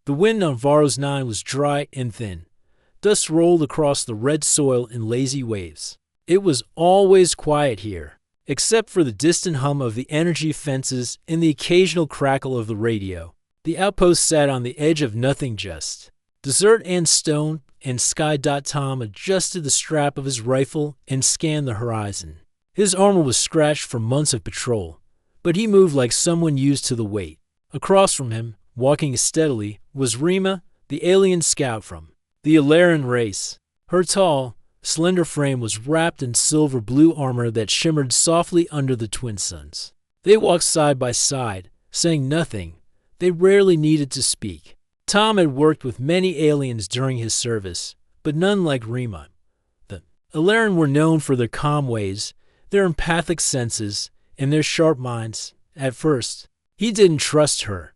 The wind on Varro's 9 was dry and thin. Dust rolled across the red soil in lazy waves. It was always quiet here, except for the distant hum of the energy fences and the occasional crackle of the radio. The outpost sat on the edge of nothing just desert and stone, and Sky. Tom adjusted the strap of his rifle and scanned the horizon. His armor was scratched from months of patrol, but he moved like someone used to the weight. Across from him, walking steadily, was Rima, the alien scout from the Ilarian race. Her tall, slender frame was wrapped in silver blue armor that shimmered softly under the twin suns. They walked side by side, saying nothing. They rarely needed to speak. Tom had worked with many aliens during his service, but none like Rima. The Ilarian were known for their calm ways, their empathic senses, and their sharp minds. At first, he didn't trust her.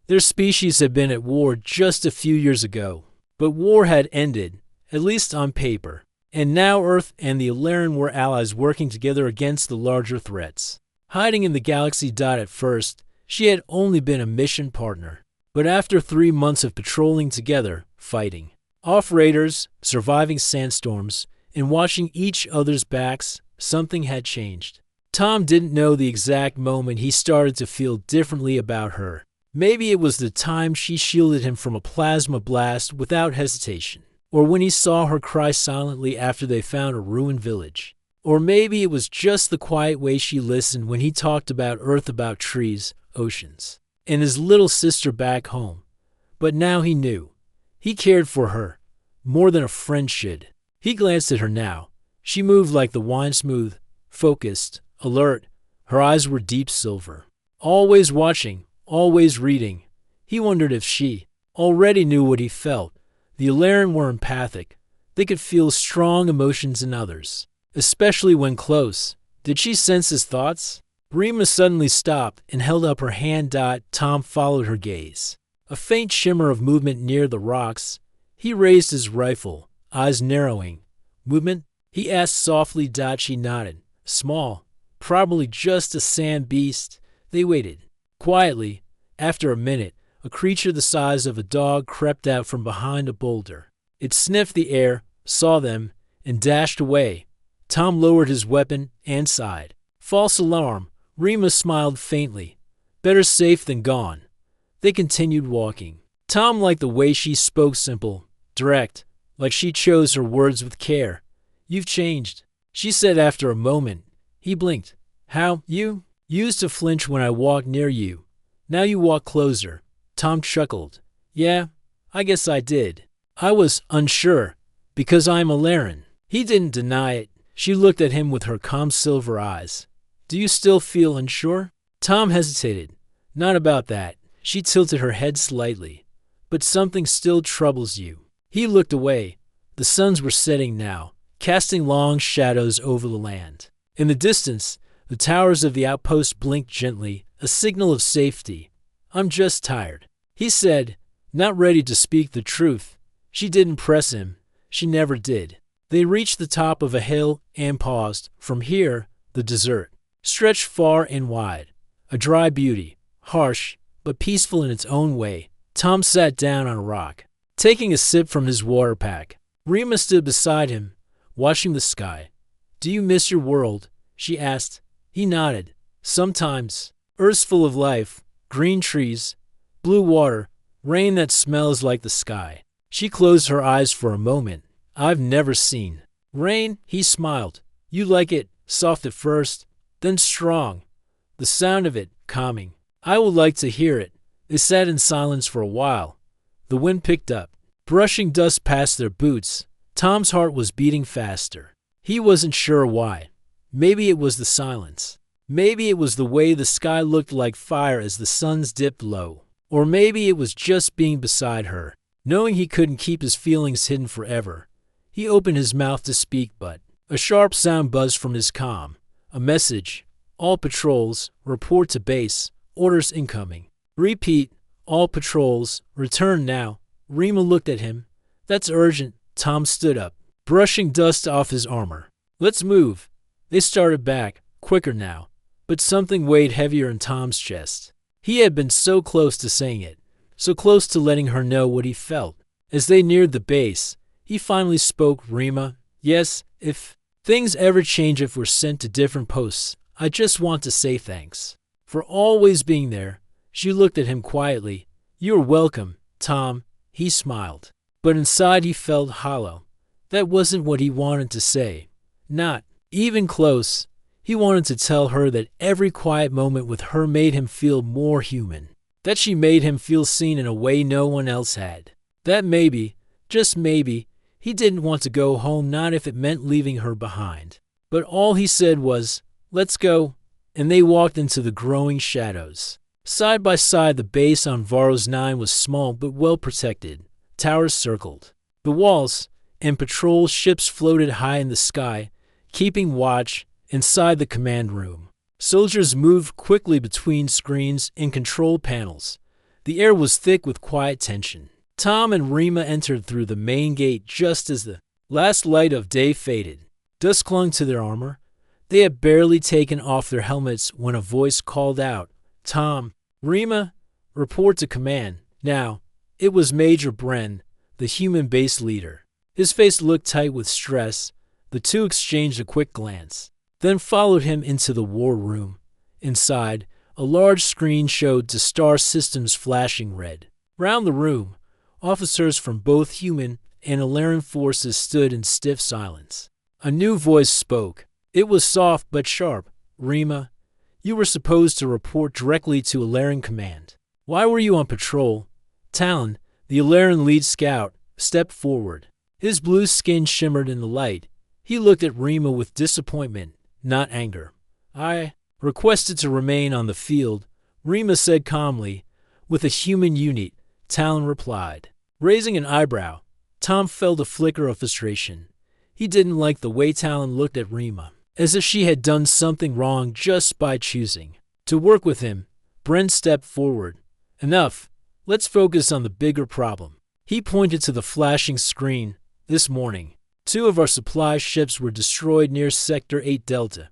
Their species had been at war just a few years ago, but war had ended, at least on paper, and now Earth and the Ilarian were allies working together against the larger threats. Hiding in the galaxy. At first, she had only been a mission partner, but after 3 months of patrolling together, fighting off raiders, surviving sandstorms, and watching each other's backs, something had changed. Tom didn't know the exact moment he started to feel differently about her. Maybe it was the time she shielded him from a plasma blast without hesitation, or when he saw her cry silently after they found a ruined village. Or maybe it was just the quiet way she listened when he talked about Earth, about trees, oceans, and his little sister back home. But now he knew. He cared for her, more than a friend should. He glanced at her now. She moved like the wine, smooth, focused, alert. Her eyes were deep silver. Always watching, always reading. He wondered if she already knew what he felt. The Ilarian were empathic. They could feel strong emotions in others, especially when close. Did she sense his thoughts? Rima suddenly stopped and held up her hand. Tom followed her gaze. A faint shimmer of movement near the rocks. He raised his rifle, eyes narrowing. Movement? He asked softly. She nodded. Small, probably just a sand beast. They waited. Quietly, after a minute, a creature the size of a dog crept out from behind a boulder. It sniffed the air, saw them, and dashed away. Tom lowered his weapon and sighed. False alarm. Rima smiled faintly. Better safe than gone. They continued walking. Tom liked the way she spoke, simple, direct, like she chose her words with care. You've changed, she said after a moment. He blinked. How? You used to flinch when I walked near you. Now you walk closer. Tom chuckled. Yeah, I guess I did. I was unsure, because I'm Ilarian. He didn't deny it. She looked at him with her calm silver eyes. Do you still feel unsure? Tom hesitated. Not about that. She tilted her head slightly. But something still troubles you. He looked away. The suns were setting now, casting long shadows over the land. In the distance, the towers of the outpost blinked gently, a signal of safety. I'm just tired, he said, not ready to speak the truth. She didn't press him. She never did. They reached the top of a hill and paused. From here, the desert stretched far and wide, a dry beauty, harsh but peaceful in its own way. Tom sat down on a rock, taking a sip from his water pack. Rima stood beside him, watching the sky. Do you miss your world? She asked. He nodded. Sometimes. Earth's full of life, green trees, blue water, rain that smells like the sky. She closed her eyes for a moment. I've never seen rain, he smiled. You like it, soft at first, then strong. The sound of it, calming. I would like to hear it. They sat in silence for a while. The wind picked up, brushing dust past their boots. Tom's heart was beating faster. He wasn't sure why. Maybe it was the silence. Maybe it was the way the sky looked like fire as the suns dipped low. Or maybe it was just being beside her, knowing he couldn't keep his feelings hidden forever. He opened his mouth to speak, but a sharp sound buzzed from his comm. A message. All patrols, report to base. Orders incoming. Repeat. All patrols, return now. Rima looked at him. That's urgent. Tom stood up, brushing dust off his armor. Let's move. They started back, quicker now, but something weighed heavier in Tom's chest. He had been so close to saying it. so close to letting her know what he felt. As they neared the base, he finally spoke. Rima, yes, if things ever change, if we're sent to different posts, I just want to say thanks for always being there. She looked at him quietly. You're welcome, Tom. He smiled, but inside he felt hollow. That wasn't what he wanted to say. Not even close. He wanted to tell her that every quiet moment with her made him feel more human, that she made him feel seen in a way no one else had. That maybe, just maybe, he didn't want to go home, not if it meant leaving her behind. But all he said was, let's go, and they walked into the growing shadows. Side by side, the base on Varos 9 was small but well protected. Towers circled the walls, and patrol ships floated high in the sky, keeping watch. Inside the command room, soldiers moved quickly between screens and control panels. The air was thick with quiet tension. Tom and Rima entered through the main gate just as the last light of day faded. Dust clung to their armor. They had barely taken off their helmets when a voice called out, Tom, Rima, report to command. Now, it was Major Bren, the human base leader. His face looked tight with stress. The two exchanged a quick glance, then followed him into the war room. Inside, a large screen showed the star systems flashing red. Round the room, officers from both human and Alaran forces stood in stiff silence. A new voice spoke. It was soft but sharp. Rima, you were supposed to report directly to Alaran command. Why were you on patrol? Talon, the Alaran lead scout, stepped forward. His blue skin shimmered in the light. He looked at Rima with disappointment, not anger. I requested to remain on the field, Rima said calmly. With a human unit, Talon replied. Raising an eyebrow, Tom felt a flicker of frustration. He didn't like the way Talon looked at Rima, as if she had done something wrong just by choosing to work with him. Bren stepped forward. Enough. Let's focus on the bigger problem. He pointed to the flashing screen. This morning, 2 of our supply ships were destroyed near Sector 8 Delta.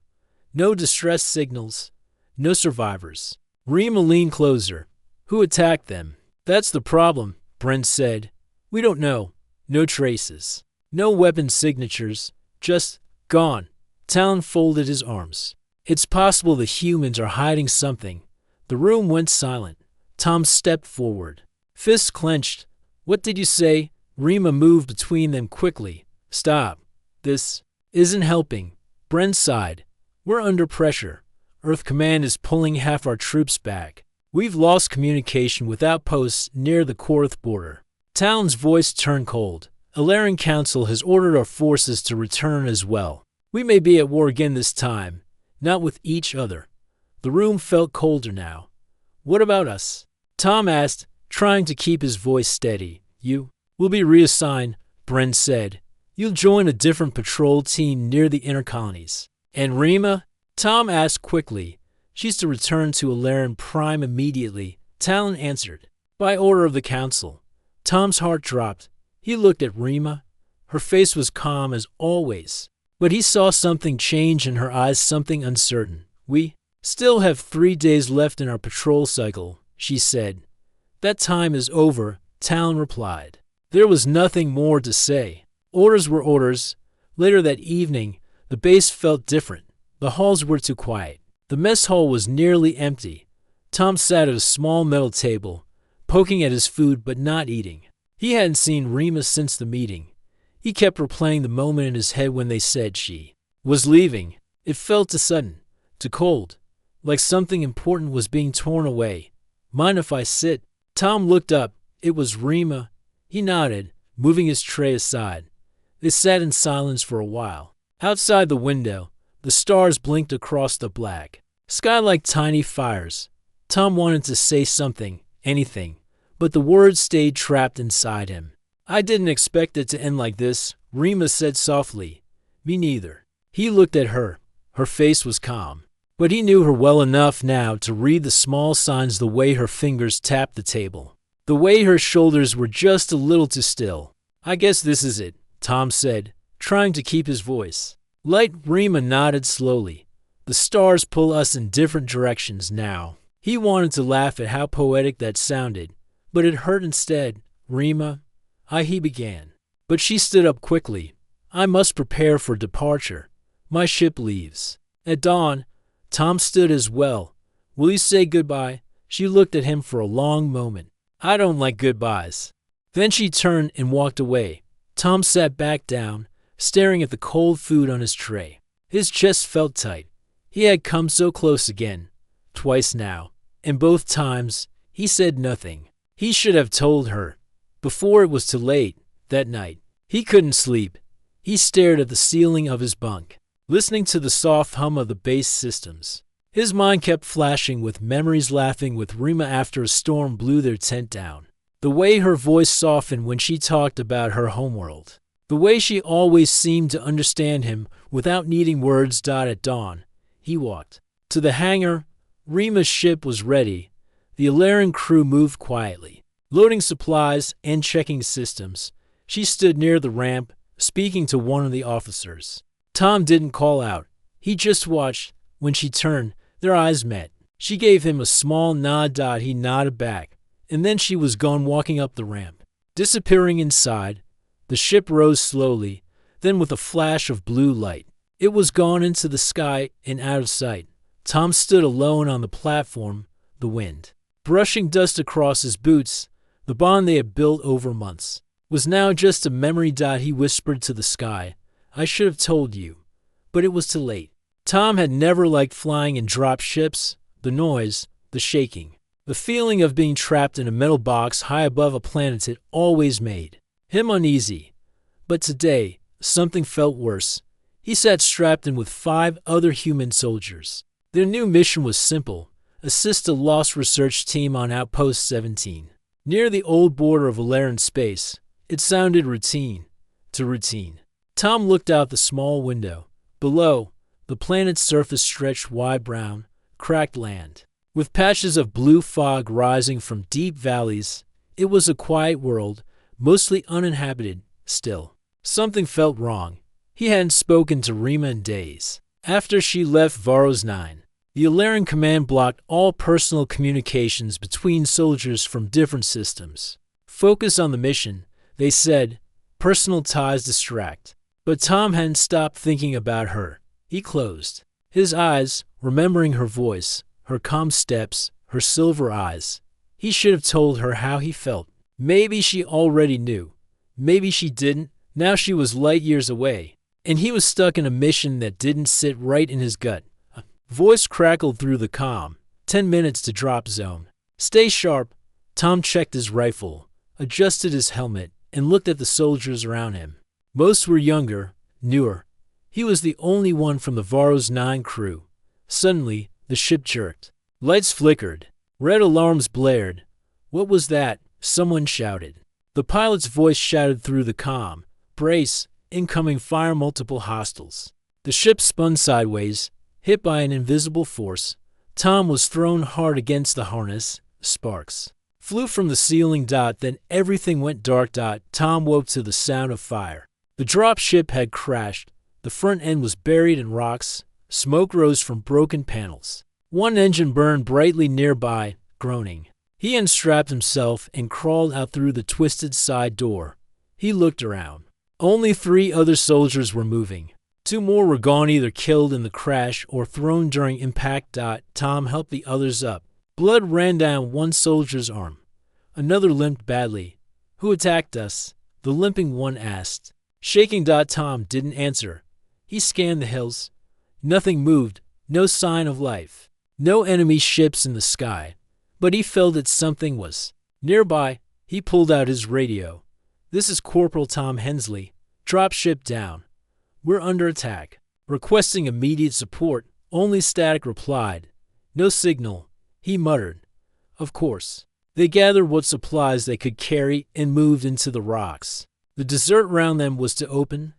No distress signals, no survivors. Rima leaned closer. Who attacked them? That's the problem, Brent said. We don't know. No traces. No weapon signatures. Just gone. Talon folded his arms. It's possible the humans are hiding something. The room went silent. Tom stepped forward. Fists clenched. What did you say? Rima moved between them quickly. Stop. This isn't helping. Brent sighed. We're under pressure. Earth Command is pulling half our troops back. We've lost communication with outposts near the Korth border. Talon's voice turned cold. Alaran Council has ordered our forces to return as well. We may be at war again this time, not with each other. The room felt colder now. What about us? Tom asked, trying to keep his voice steady. You will be reassigned, Bren said. You'll join a different patrol team near the inner colonies. And Rima? Tom asked quickly. She's to return to Alaran Prime immediately. Talon answered. By order of the council. Tom's heart dropped. He looked at Rima. Her face was calm as always, but he saw something change in her eyes, something uncertain. We still have 3 days left in our patrol cycle, she said. That time is over, Talon replied. There was nothing more to say. Orders were orders. Later that evening, the base felt different. The halls were too quiet. The mess hall was nearly empty. Tom sat at a small metal table, poking at his food but not eating. He hadn't seen Rima since the meeting. He kept replaying the moment in his head when they said she was leaving. It felt too sudden, too cold, like something important was being torn away. Mind if I sit? Tom looked up. It was Rima. He nodded, moving his tray aside. They sat in silence for a while. Outside the window, the stars blinked across the black sky like tiny fires. Tom wanted to say something, anything, but the words stayed trapped inside him. I didn't expect it to end like this, Rima said softly. Me neither. He looked at her. Her face was calm, but he knew her well enough now to read the small signs, the way her fingers tapped the table, the way her shoulders were just a little too still. I guess this is it, Tom said, trying to keep his voice light. Rima nodded slowly. The stars pull us in different directions now. He wanted to laugh at how poetic that sounded, But it hurt instead. Rima, he began. But she stood up quickly. I must prepare for departure. My ship leaves at dawn. Tom stood as well. Will you say goodbye? She looked at him for a long moment. I don't like goodbyes. Then she turned and walked away. Tom sat back down, staring at the cold food on his tray. His chest felt tight. He had come so close again, twice now, and both times he said nothing. He should have told her, before it was too late. That night, he couldn't sleep. He stared at the ceiling of his bunk, listening to the soft hum of the base systems. His mind kept flashing with memories, laughing with Rima after a storm blew their tent down. The way her voice softened when she talked about her homeworld. The way she always seemed to understand him without needing words. At dawn, he walked to the hangar. Rima's ship was ready. The Ilarian crew moved quietly, loading supplies and checking systems. She stood near the ramp, speaking to one of the officers. Tom didn't call out. He just watched. When she turned, their eyes met. She gave him a small nod. He nodded back, and then she was gone, walking up the ramp, disappearing inside. The ship rose slowly, then with a flash of blue light, it was gone into the sky and out of sight. Tom stood alone on the platform, the wind brushing dust across his boots. The bond they had built over months was now just a memory. He whispered to the sky, I should have told you, but it was too late. Tom had never liked flying in drop ships. The noise, the shaking, the feeling of being trapped in a metal box high above a planet had always made him uneasy. But today, something felt worse. He sat strapped in with 5 other human soldiers. Their new mission was simple: assist a lost research team on Outpost 17. Near the old border of Ilarian space, it sounded routine to routine. Tom looked out the small window. Below, the planet's surface stretched wide, brown, cracked land, with patches of blue fog rising from deep valleys. It was a quiet world, mostly uninhabited. Still, something felt wrong. He hadn't spoken to Rima in days. After she left Varos 9, the Ilarian command blocked all personal communications between soldiers from different systems. Focus on the mission, they said. Personal ties distract. But Tom hadn't stopped thinking about her. He closed his eyes, remembering her voice, her calm steps, her silver eyes. He should have told her how he felt. Maybe she already knew. Maybe she didn't. Now she was light years away, and he was stuck in a mission that didn't sit right in his gut. A voice crackled through the comm. 10 minutes to drop zone. Stay sharp. Tom checked his rifle, adjusted his helmet, and looked at the soldiers around him. Most were younger, newer. He was the only one from the Varos 9 crew. Suddenly, the ship jerked. Lights flickered. Red alarms blared. What was that? Someone shouted. The pilot's voice shouted through the comm. Brace, incoming fire, multiple hostiles. The ship spun sideways, hit by an invisible force. Tom was thrown hard against the harness. Sparks flew from the ceiling. Then everything went dark. Tom woke to the sound of fire. The drop ship had crashed. The front end was buried in rocks. Smoke rose from broken panels. One engine burned brightly nearby, groaning. He unstrapped himself and crawled out through the twisted side door. He looked around. Only 3 other soldiers were moving. 2 more were gone, either killed in the crash or thrown during impact. Tom helped the others up. Blood ran down one soldier's arm. Another limped badly. Who attacked us? The limping one asked. Shaking. Tom didn't answer. He scanned the hills. Nothing moved. No sign of life. No enemy ships in the sky. But he felt that something was nearby. He pulled out his radio. This is Corporal Tom Hensley. Drop ship down. We're under attack. Requesting immediate support. Only static replied. No signal. He muttered. Of course. They gathered what supplies they could carry and moved into the rocks. The desert around them was to open.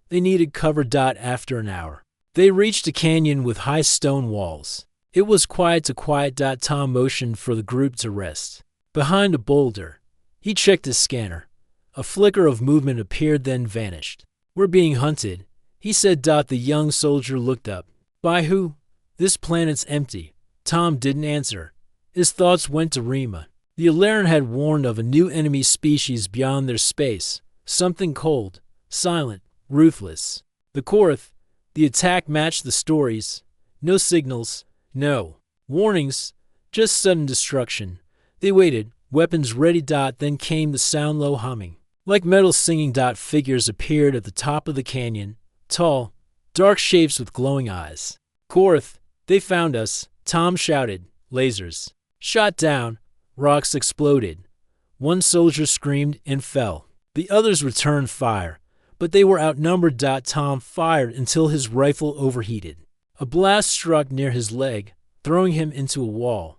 They needed cover. After an hour, they reached a canyon with high stone walls. It was quiet to quiet. Tom motioned for the group to rest. Behind a boulder, he checked his scanner. A flicker of movement appeared, then vanished. We're being hunted, he said. The young soldier looked up. By who? This planet's empty. Tom didn't answer. His thoughts went to Rima. The Alarin had warned of a new enemy species beyond their space, something cold, silent, ruthless. The Korath, the attack matched the stories. No signals, no warnings, just sudden destruction. They waited, weapons ready. Then came the sound, low humming. Like metal singing. Figures appeared at the top of the canyon, tall, dark shapes with glowing eyes. Korath, they found us, Tom shouted. Lasers. Shot down. Rocks exploded. One soldier screamed and fell. The others returned fire, but they were outnumbered. Tom fired until his rifle overheated. A blast struck near his leg, throwing him into a wall.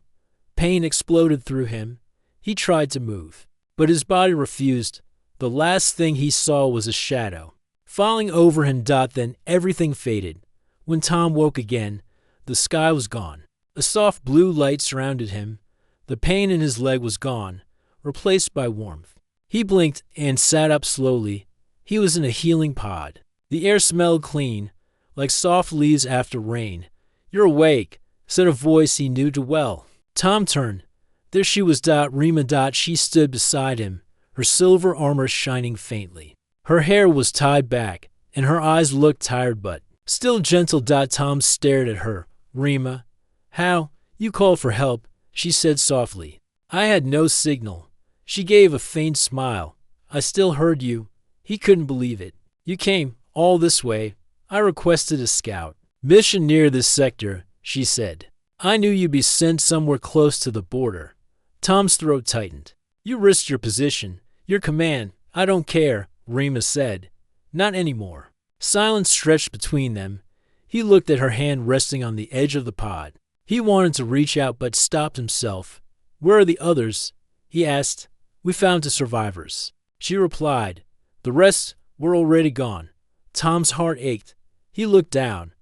Pain exploded through him. He tried to move, but his body refused. The last thing he saw was a shadow falling over him. Then everything faded. When Tom woke again, the sky was gone. A soft blue light surrounded him. The pain in his leg was gone, replaced by warmth. He blinked and sat up slowly. He was in a healing pod. The air smelled clean, like soft leaves after rain. "You're awake," said a voice he knew too well. Tom turned. There she was. Rima. She stood beside him, her silver armor shining faintly. Her hair was tied back, and her eyes looked tired but still gentle. Tom stared at her. "Rima, how? You called for help," she said softly. "I had no signal." She gave a faint smile. "I still heard you." He couldn't believe it. "You came all this way." "I requested a scout mission near this sector," she said. "I knew you'd be sent somewhere close to the border." Tom's throat tightened. "You risked your position, your command." "I don't care," Rima said. "Not anymore." Silence stretched between them. He looked at her hand resting on the edge of the pod. He wanted to reach out but stopped himself. "Where are the others?" he asked. "We found the survivors," she replied. "The rest were already gone." Tom's heart ached. He looked down.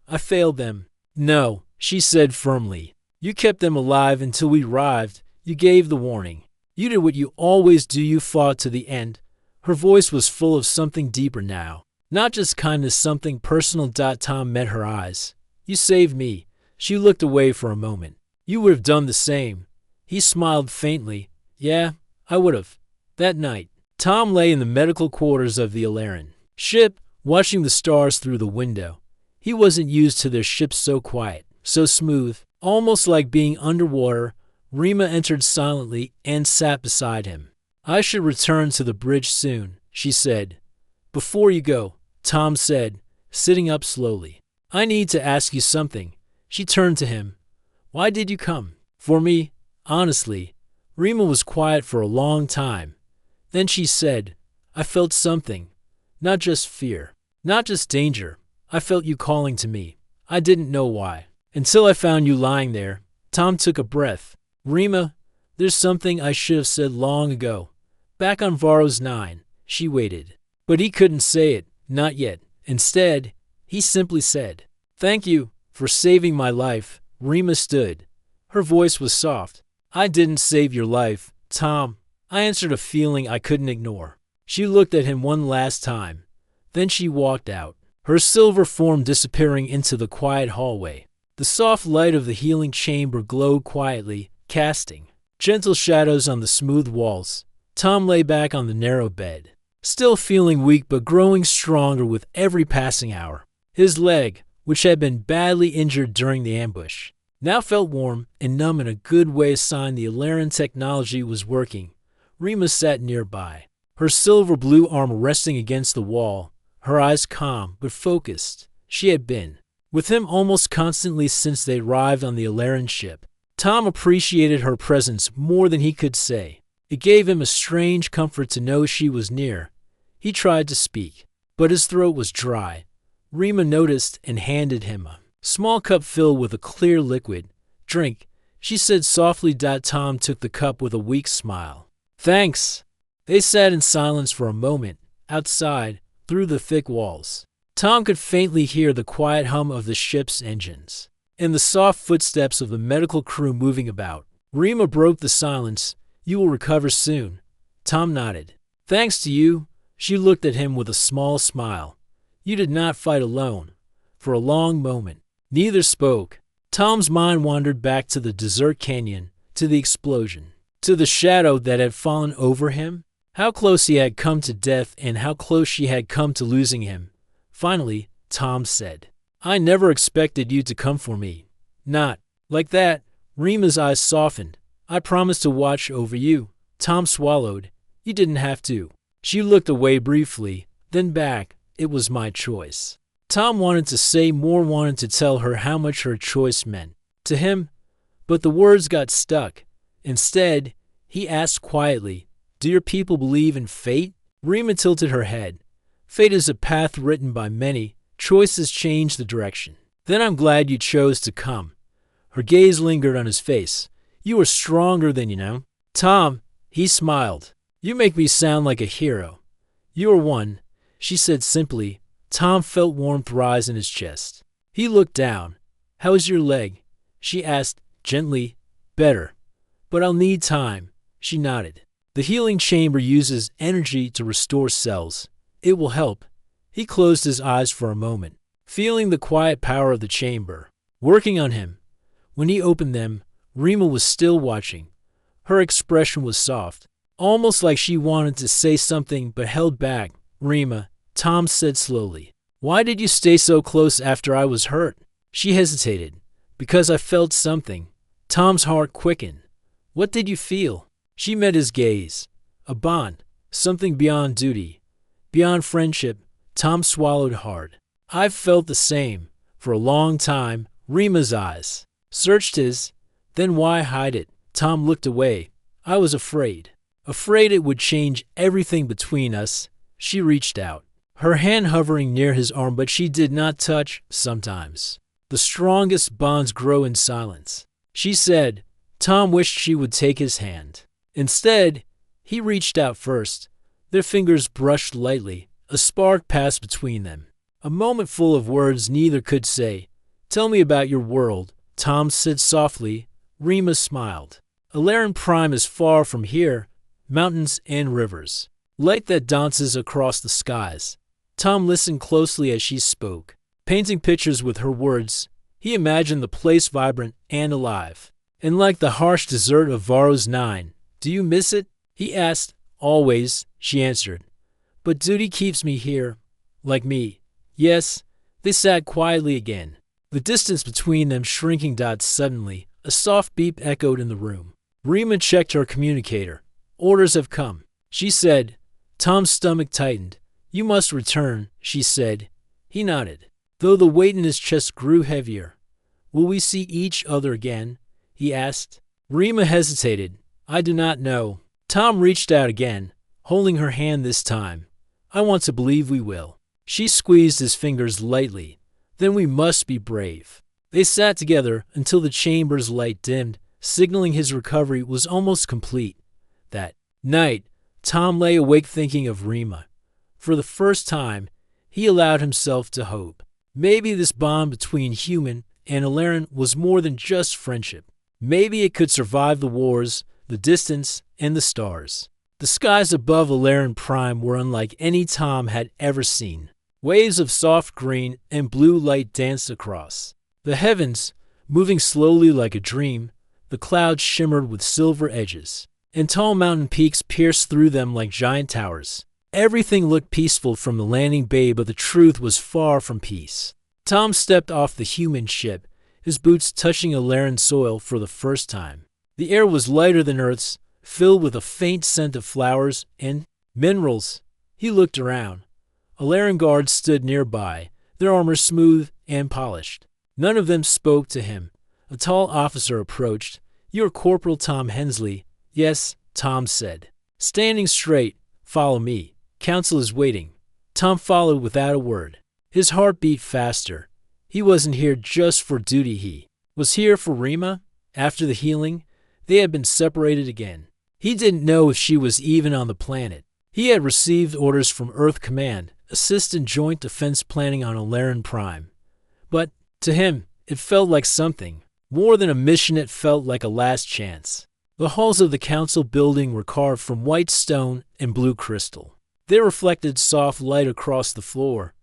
"I failed them." "No," she said firmly. "You kept them alive until we arrived. You gave the warning. You did what you always do. You fought to the end." Her voice was full of something deeper now. Not just kindness, something personal. Tom met her eyes. "You saved me." She looked away for a moment. "You would have done the same." He smiled faintly. "Yeah, I would have." That night, Tom lay in the medical quarters of the Alarin ship, watching the stars through the window. He wasn't used to their ship so quiet, so smooth, almost like being underwater. Rima entered silently and sat beside him. "I should return to the bridge soon," she said. "Before you go," Tom said, sitting up slowly, "I need to ask you something." She turned to him. "Why did you come?" "For me, honestly." Rima was quiet for a long time. Then she said, "I felt something. Not just fear, not just danger. I felt you calling to me. I didn't know why. Until I found you lying there." Tom took a breath. "Rima, there's something I should have said long ago. Back on Varro's 9, she waited. But he couldn't say it, not yet. Instead, he simply said, 'Thank you for saving my life.'" Rima stood. Her voice was soft. "I didn't save your life, Tom." I answered, a feeling I couldn't ignore. She looked at him one last time. Then she walked out, her silver form disappearing into the quiet hallway. The soft light of the healing chamber glowed quietly, casting gentle shadows on the smooth walls. Tom lay back on the narrow bed, still feeling weak but growing stronger with every passing hour. His leg, which had been badly injured during the ambush, now felt warm and numb in a good way, a sign the Alarin technology was working. Rima sat nearby, her silver blue arm resting against the wall, her eyes calm but focused. She had been with him almost constantly since they arrived on the Alarin ship. Tom appreciated her presence more than he could say. It gave him a strange comfort to know she was near. He tried to speak, but his throat was dry. Rima noticed and handed him a small cup filled with a clear liquid. "Drink," she said softly. Tom took the cup with a weak smile. "Thanks." They sat in silence for a moment. Outside, through the thick walls, Tom could faintly hear the quiet hum of the ship's engines and the soft footsteps of the medical crew moving about. Rima broke the silence. "You will recover soon." Tom nodded. "Thanks to you." She looked at him with a small smile. "You did not fight alone." For a long moment, neither spoke. Tom's mind wandered back to the desert canyon, to the explosion, to the shadow that had fallen over him, how close he had come to death and how close she had come to losing him. Finally, Tom said, "I never expected you to come for me." "Not like that." Rima's eyes softened. "I promised to watch over you." Tom swallowed. "You didn't have to." She looked away briefly, then back. "It was my choice." Tom wanted to say more, wanted to tell her how much her choice meant to him, but the words got stuck. Instead, he asked quietly, "Do your people believe in fate?" Rima tilted her head. "Fate is a path written by many. Choices change the direction." "Then I'm glad you chose to come." Her gaze lingered on his face. "You are stronger than you know." "Tom," he smiled, "you make me sound like a hero." "You are one," she said simply. Tom felt warmth rise in his chest. He looked down. "How is your leg?" she asked gently. "Better. But I'll need time." She nodded. "The healing chamber uses energy to restore cells. It will help." He closed his eyes for a moment, feeling the quiet power of the chamber working on him. When he opened them, Rima was still watching. Her expression was soft, almost like she wanted to say something but held back. "Rima," Tom said slowly, "why did you stay so close after I was hurt?" She hesitated. "Because I felt something." Tom's heart quickened. "What did you feel?" She met his gaze. "A bond, something beyond duty, beyond friendship." Tom swallowed hard. "I've felt the same for a long time." Rima's eyes searched his. "Then why hide it?" Tom looked away. "I was afraid. Afraid it would change everything between us." She reached out, her hand hovering near his arm, but she did not touch. "Sometimes the strongest bonds grow in silence," she said. Tom wished she would take his hand. Instead, he reached out first. Their fingers brushed lightly. A spark passed between them. A moment full of words neither could say. "Tell me about your world," Tom said softly. Rima smiled. "Alarin Prime is far from here. Mountains and rivers. Light that dances across the skies." Tom listened closely as she spoke, painting pictures with her words. He imagined the place vibrant and alive. "And like the harsh desert of Varro's 9, do you miss it?" he asked. "Always," she answered. "But duty keeps me here." "Like me." "Yes." They sat quietly again, the distance between them shrinking. Suddenly, a soft beep echoed in the room. Rima checked her communicator. "Orders have come," she said. Tom's stomach tightened. "You must return," she said. He nodded, though the weight in his chest grew heavier. "Will we see each other again?" he asked. Rima hesitated. "I do not know." Tom reached out again, holding her hand this time. "I want to believe we will." She squeezed his fingers lightly. "Then we must be brave." They sat together until the chamber's light dimmed, signaling his recovery was almost complete. That night, Tom lay awake thinking of Rima. For the first time, he allowed himself to hope. Maybe this bond between human and Alarin was more than just friendship. Maybe it could survive the wars, the distance, and the stars. The skies above Alarin Prime were unlike any Tom had ever seen. Waves of soft green and blue light danced across the heavens, moving slowly like a dream. The clouds shimmered with silver edges, and tall mountain peaks pierced through them like giant towers. Everything looked peaceful from the landing bay, but the truth was far from peace. Tom stepped off the human ship, his boots touching Alarin soil for the first time. The air was lighter than Earth's, filled with a faint scent of flowers and minerals. He looked around. Alarin guards stood nearby, their armor smooth and polished. None of them spoke to him. A tall officer approached. "You are Corporal Tom Hensley." "Yes," Tom said. Standing straight, "Follow me. Council is waiting." Tom followed without a word. His heart beat faster. He wasn't here just for duty. He was here for Rima. After the healing, they had been separated again. He didn't know if she was even on the planet. He had received orders from Earth Command, assist in joint defense planning on Alarin Prime. But to him, it felt like something. More than a mission, it felt like a last chance. The halls of the council building were carved from white stone and blue crystal. They reflected soft light across the floor.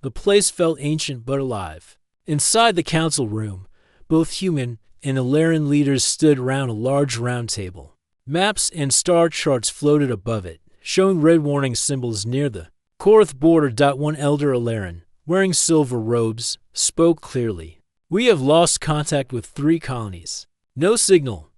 The place felt ancient but alive. Inside the council room, both human and Alarin leaders stood around a large round table. Maps and star charts floated above it, showing red warning symbols near the Korath border. One elder Alaran, wearing silver robes, spoke clearly. We have lost contact with 3 colonies. No signal.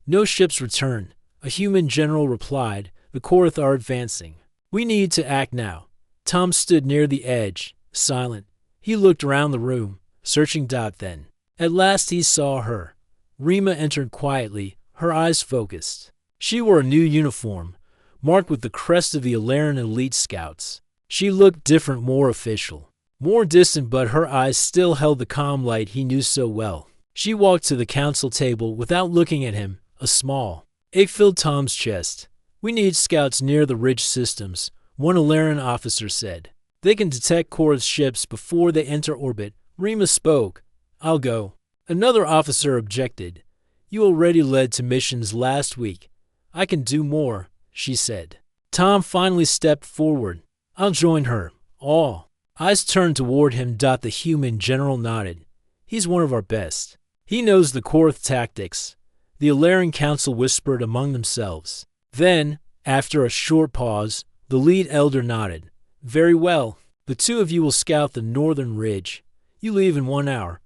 No ships return. A human general replied. The Korath are advancing. We need to act now. Tom stood near the edge, silent. He looked around the room, searching. Then, at last he saw her. Rima entered quietly, her eyes focused. She wore a new uniform, marked with the crest of the Alaran Elite Scouts. She looked different, more official, more distant, but her eyes still held the calm light he knew so well. She walked to the council table without looking at him. A small ache filled Tom's chest. We need scouts near the ridge systems, one Alaran officer said. They can detect Korath's ships before they enter orbit. Rima spoke. I'll go. Another officer objected. You already led to missions last week. I can do more, she said. Tom finally stepped forward. I'll join her. All eyes turned toward him. The human general nodded. He's one of our best. He knows the Korath tactics. The Alaran council whispered among themselves. Then, after a short pause, the lead elder nodded. Very well. The 2 of you will scout the northern ridge. You leave in 1 hour.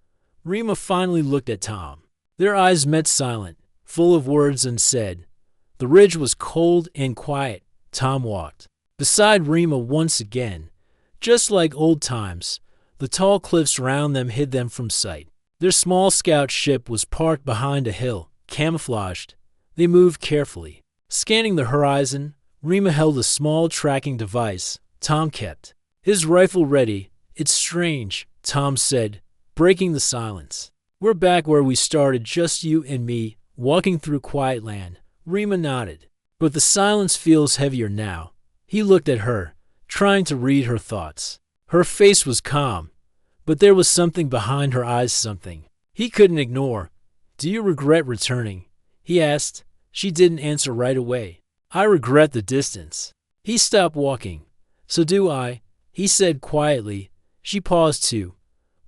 Rima finally looked at Tom. Their eyes met, silent, full of words, and said. The ridge was cold and quiet. Tom walked beside Rima once again. Just like old times, the tall cliffs around them hid them from sight. Their small scout ship was parked behind a hill, camouflaged. They moved carefully. Scanning the horizon, Rima held a small tracking device. Tom kept his rifle ready. It's strange, Tom said, breaking the silence. We're back where we started, just you and me, walking through quiet land. Rima nodded. But the silence feels heavier now. He looked at her, trying to read her thoughts. Her face was calm, but there was something behind her eyes, something he couldn't ignore. Do you regret returning? He asked. She didn't answer right away. I regret the distance. He stopped walking. So do I, he said quietly. She paused too,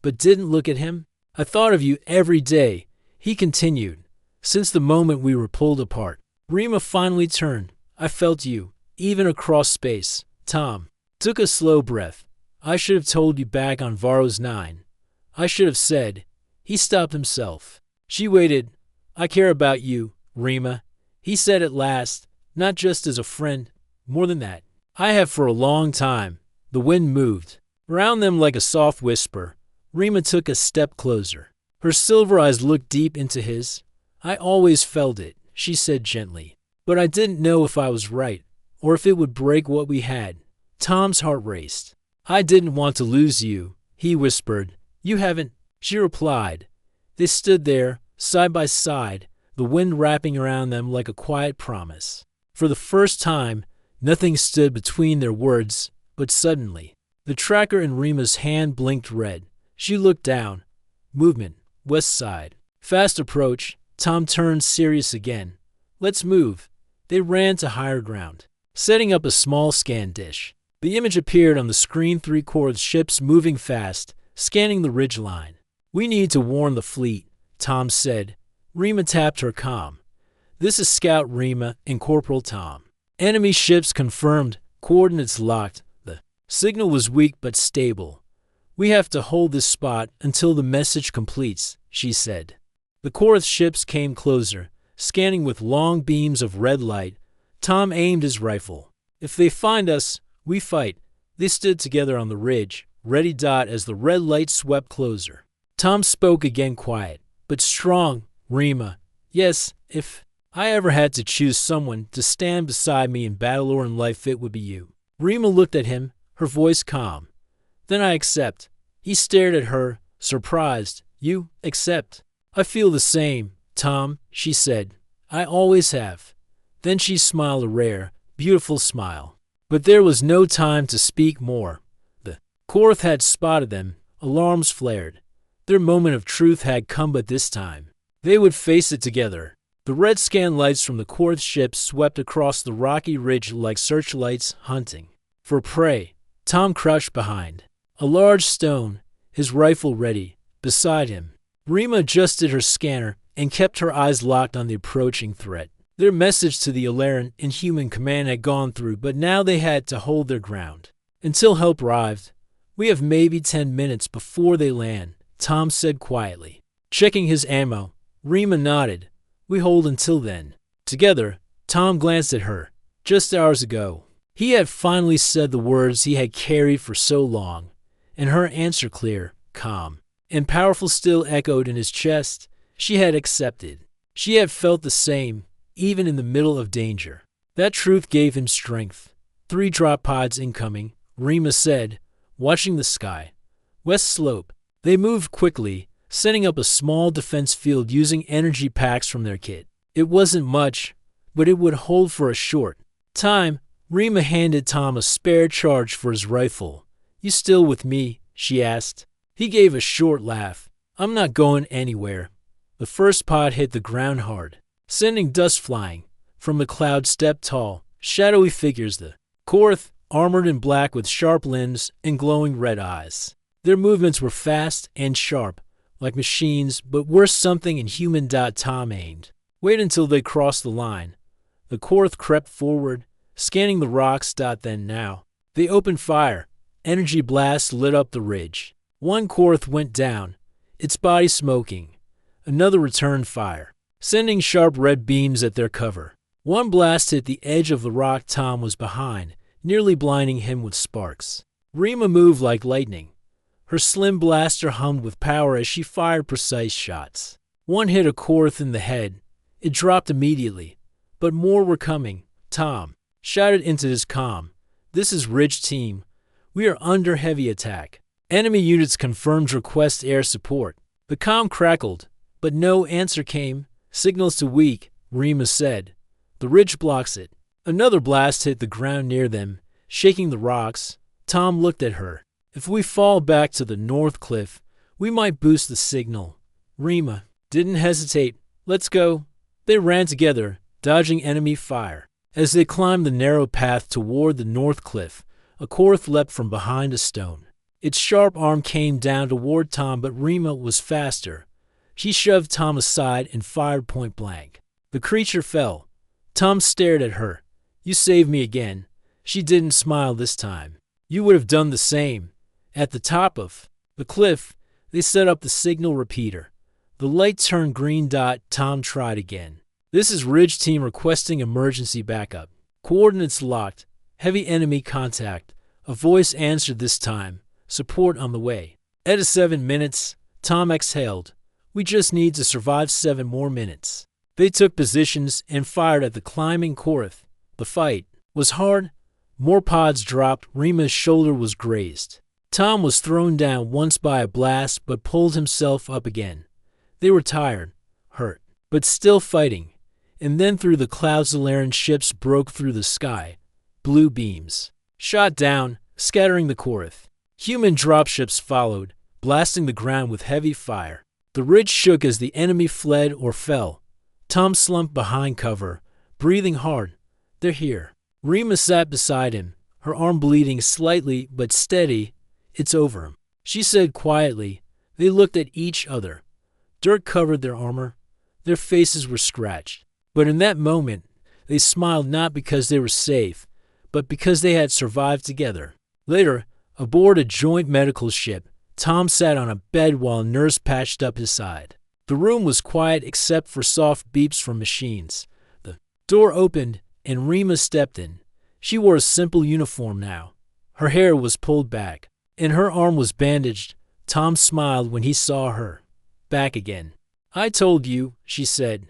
but didn't look at him. I thought of you every day, he continued, since the moment we were pulled apart. Rima finally turned. I felt you, even across space. Tom took a slow breath. I should have told you back on Varos 9. I should have said. He stopped himself. She waited. I care about you, Rima, he said at last, not just as a friend, more than that. I have for a long time. The wind moved around them like a soft whisper. Rima took a step closer. Her silver eyes looked deep into his. I always felt it, she said gently. But I didn't know if I was right, or if it would break what we had. Tom's heart raced. I didn't want to lose you, he whispered. You haven't, she replied. They stood there, side by side, the wind wrapping around them like a quiet promise. For the first time, nothing stood between their words, but suddenly, the tracker in Rima's hand blinked red. She looked down. Movement, west side. Fast approach. Tom turned serious again. Let's move. They ran to higher ground, setting up a small scan dish. The image appeared on the screen. 3 Korath ships moving fast, scanning the ridgeline. We need to warn the fleet, Tom said. Rima tapped her comm. This is Scout Rima and Corporal Tom. Enemy ships confirmed. Coordinates locked. The signal was weak but stable. We have to hold this spot until the message completes, she said. The Korath ships came closer, scanning with long beams of red light. Tom aimed his rifle. If they find us, we fight. They stood together on the ridge, ready. As the red light swept closer. Tom spoke again, quiet, but strong. Rima, yes, if I ever had to choose someone to stand beside me in battle or in life, it would be you. Rima looked at him, her voice calm. Then I accept. He stared at her, surprised. You accept? I feel the same, Tom, she said. I always have. Then she smiled, a rare, beautiful smile. But there was no time to speak more. The Korath had spotted them. Alarms flared. Their moment of truth had come, but this time they would face it together. The red scan lights from the Korath ships swept across the rocky ridge like searchlights hunting for prey. Tom crouched behind a large stone, his rifle ready, beside him. Rima adjusted her scanner and kept her eyes locked on the approaching threat. Their message to the Alaran in Human Command had gone through, but now they had to hold their ground. Until help arrived. We have maybe 10 minutes before they land, Tom said quietly. Checking his ammo, Rima nodded. We hold until then. Together, Tom glanced at her. Just hours ago, he had finally said the words he had carried for so long, and her answer clear, calm, and powerful still echoed in his chest. She had accepted. She had felt the same, even in the middle of danger. That truth gave him strength. 3 drop pods incoming, Rima said, watching the sky. West slope. They moved quickly, setting up a small defense field using energy packs from their kit. It wasn't much, but it would hold for a short time. Rima handed Tom a spare charge for his rifle. You still with me? She asked. He gave a short laugh. I'm not going anywhere. The first pod hit the ground hard, sending dust flying. From the cloud stepped tall, shadowy figures, the Korth, armored in black with sharp limbs and glowing red eyes. Their movements were fast and sharp, like machines, but were something inhuman. Tom aimed. Wait until they crossed the line. The Korth crept forward, scanning the rocks. Then now, they opened fire. Energy blasts lit up the ridge. One Korth went down, its body smoking. Another returned fire, sending sharp red beams at their cover. One blast hit the edge of the rock Tom was behind, nearly blinding him with sparks. Rima moved like lightning. Her slim blaster hummed with power as she fired precise shots. One hit a Korth in the head. It dropped immediately, but more were coming. Tom shouted into his comm. This is Ridge Team. We are under heavy attack. Enemy units confirmed request air support. The comm crackled, but no answer came. Signals too weak, Rima said. The ridge blocks it. Another blast hit the ground near them, shaking the rocks. Tom looked at her. If we fall back to the north cliff, we might boost the signal. Rima didn't hesitate. Let's go. They ran together, dodging enemy fire. As they climbed the narrow path toward the north cliff, a Korth leapt from behind a stone. Its sharp arm came down toward Tom, but Rima was faster. She shoved Tom aside and fired point blank. The creature fell. Tom stared at her. You saved me again. She didn't smile this time. You would have done the same. At the top of the cliff, they set up the signal repeater. The light turned green. Tom tried again. This is Ridge Team requesting emergency backup. Coordinates locked. Heavy enemy contact. A voice answered this time. Support on the way. At 7 minutes, Tom exhaled. We just need to survive 7 more minutes. They took positions and fired at the climbing Korth. The fight was hard. More pods dropped. Rima's shoulder was grazed. Tom was thrown down once by a blast but pulled himself up again. They were tired, hurt, but still fighting. And then through the clouds Alaran ships broke through the sky. Blue beams shot down, scattering the Korth. Human dropships followed, blasting the ground with heavy fire. The ridge shook as the enemy fled or fell. Tom slumped behind cover, breathing hard. They're here. Rima sat beside him, her arm bleeding slightly but steady. It's over, she said quietly. They looked at each other. Dirt covered their armor. Their faces were scratched. But in that moment, they smiled not because they were safe, but because they had survived together. Later, aboard a joint medical ship, Tom sat on a bed while a nurse patched up his side. The room was quiet except for soft beeps from machines. The door opened and Rima stepped in. She wore a simple uniform now. Her hair was pulled back, and her arm was bandaged. Tom smiled when he saw her. Back again. I told you, she said.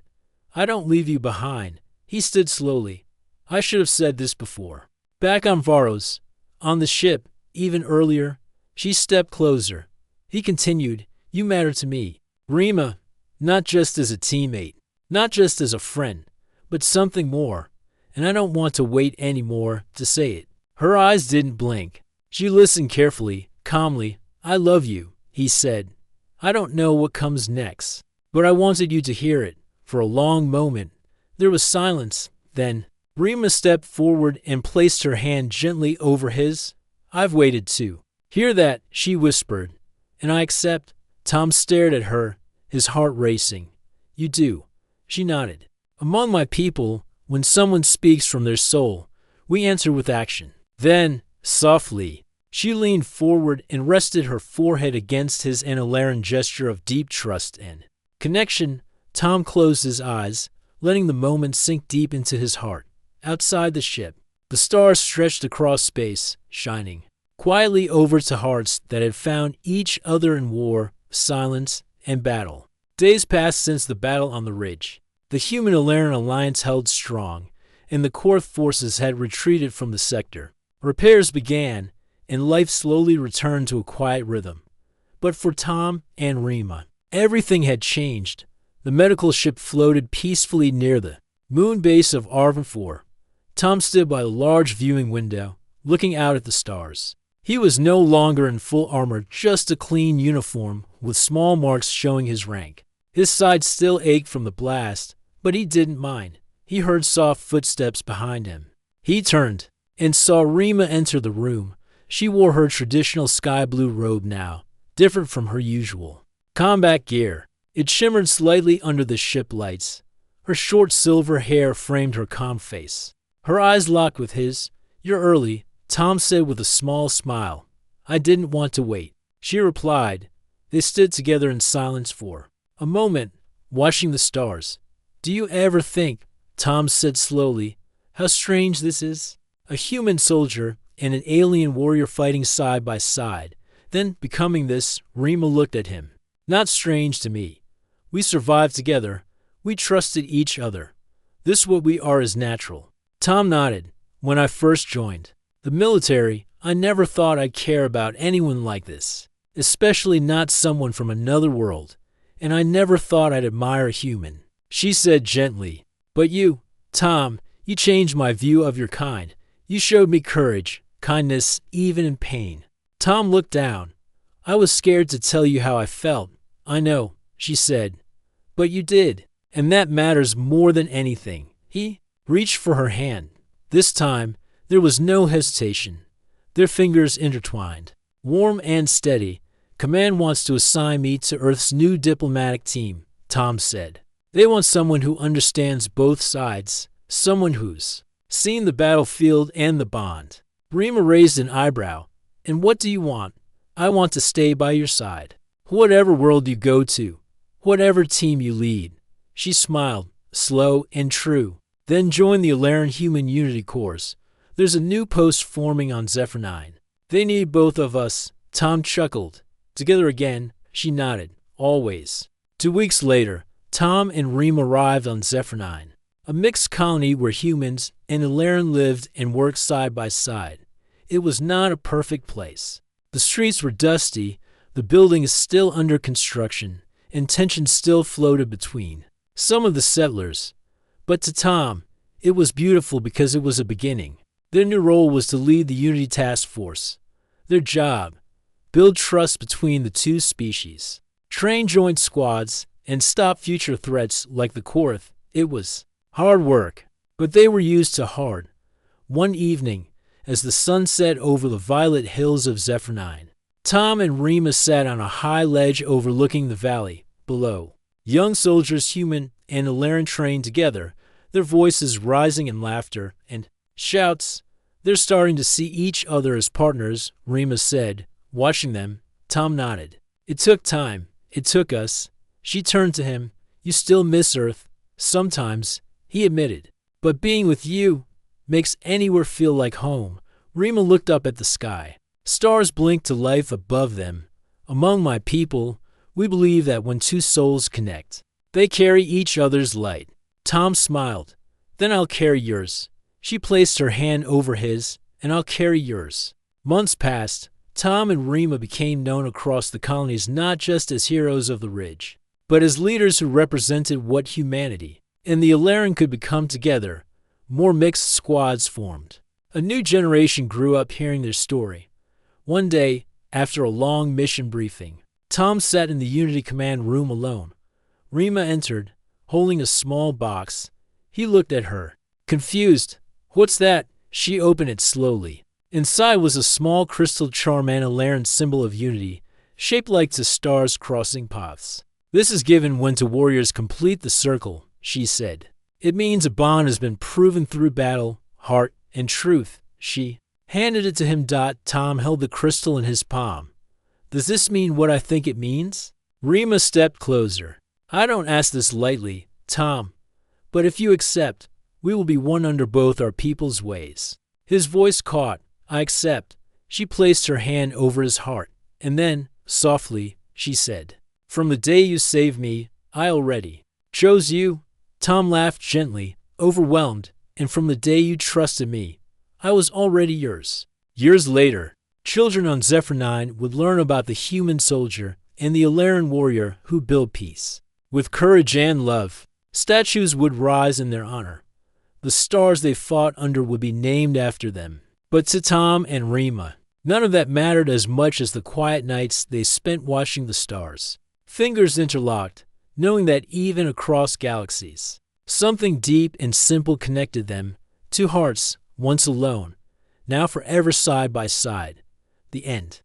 I don't leave you behind. He stood slowly. I should have said this before. Back on Varos, on the ship, even earlier. She stepped closer. He continued, you matter to me. Rima, not just as a teammate, not just as a friend, but something more. And I don't want to wait anymore to say it. Her eyes didn't blink. She listened carefully, calmly. I love you, he said. I don't know what comes next, but I wanted you to hear it. For a long moment, there was silence. Then, Rima stepped forward and placed her hand gently over his. I've waited too. Hear that, she whispered. And I accept. Tom stared at her, his heart racing. You do. She nodded. Among my people, when someone speaks from their soul, we answer with action. Then, softly, she leaned forward and rested her forehead against his in a Laren gesture of deep trust and connection. Tom closed his eyes, letting the moment sink deep into his heart. Outside the ship, the stars stretched across space, shining quietly over to hearts that had found each other in war, silence, and battle. Days passed since the battle on the ridge. The human-Alaren alliance held strong, and the Korth forces had retreated from the sector. Repairs began, and life slowly returned to a quiet rhythm. But for Tom and Rima, everything had changed. The medical ship floated peacefully near the moon base of Arvin 4. Tom stood by the large viewing window, looking out at the stars. He was no longer in full armor, just a clean uniform with small marks showing his rank. His side still ached from the blast, but he didn't mind. He heard soft footsteps behind him. He turned and saw Rima enter the room. She wore her traditional sky blue robe now, different from her usual combat gear. It shimmered slightly under the ship lights. Her short silver hair framed her calm face. Her eyes locked with his. "You're early," Tom said with a small smile. "I didn't want to wait," she replied. They stood together in silence for a moment, watching the stars. "Do you ever think," Tom said slowly, "how strange this is? A human soldier and an alien warrior fighting side by side, then becoming this." Rima looked at him. "Not strange to me. We survived together. We trusted each other. This what we are is natural." Tom nodded. "When I first joined the military, I never thought I'd care about anyone like this, especially not someone from another world, and I never thought I'd admire a human," she said gently. "But you, Tom, you changed my view of your kind. You showed me courage, kindness, even in pain." Tom looked down. "I was scared to tell you how I felt." "I know," she said, "but you did, and that matters more than anything." He reached for her hand. This time, there was no hesitation. Their fingers intertwined. "Warm and steady. Command wants to assign me to Earth's new diplomatic team," Tom said. "They want someone who understands both sides, someone who's seen the battlefield and the bond." Rima raised an eyebrow. "And what do you want?" "I want to stay by your side. Whatever world you go to, whatever team you lead." She smiled, slow and true. "Then join the Alaren Human Unity Corps. There's a new post forming on Zephyr 9. They need both of us." Tom chuckled. "Together again," she nodded. "Always." 2 weeks later, Tom and Rima arrived on Zephyr 9, a mixed colony where humans and Alaren lived and worked side by side. It was not a perfect place. The streets were dusty, the buildings still under construction, and tension still floated between some of the settlers. But to Tom, it was beautiful because it was a beginning. Their new role was to lead the Unity Task Force. Their job, build trust between the two species, train joint squads, and stop future threats like the Korth. It was hard work, but they were used to hard. One evening, as the sun set over the violet hills of Zephyr 9, Tom and Rima sat on a high ledge overlooking the valley below. Young soldiers, human and Alaren, trained together, their voices rising in laughter and shouts. "They're starting to see each other as partners," Rima said, watching them. Tom nodded. "It took time. It took us." She turned to him. "You still miss Earth?" "Sometimes," he admitted. "But being with you makes anywhere feel like home." Rima looked up at the sky. Stars blinked to life above them. "Among my people, we believe that when two souls connect, they carry each other's light." Tom smiled. "Then I'll carry yours." She placed her hand over his. "And I'll carry yours." Months passed. Tom and Rima became known across the colonies not just as heroes of the Ridge, but as leaders who represented what humanity and the Alaren could become together. More mixed squads formed. A new generation grew up hearing their story. One day, after a long mission briefing, Tom sat in the Unity Command room alone. Rima entered, holding a small box. He looked at her, confused. "What's that?" She opened it slowly. Inside was a small crystal charm and Alaren symbol of unity, shaped like two stars crossing paths. "This is given when two warriors complete the circle," she said. It means a bond has been proven through battle, heart, and truth. She handed it to him. Tom held the crystal in his palm. Does this mean what I think it means? Rima stepped closer. I don't ask this lightly, Tom, but if you accept, we will be one under both our people's ways. His voice caught. I accept. She placed her hand over his heart, and then, softly, she said, From the day you saved me, I already chose you. Tom laughed gently, overwhelmed, and from the day you trusted me, I was already yours. Years later, children on Zephyr 9 would learn about the human soldier and the Alaran warrior who built peace. With courage and love, statues would rise in their honor. The stars they fought under would be named after them. But to Tom and Rima, none of that mattered as much as the quiet nights they spent watching the stars. Fingers interlocked, knowing that even across galaxies, something deep and simple connected them, two hearts once alone, now forever side by side. The end.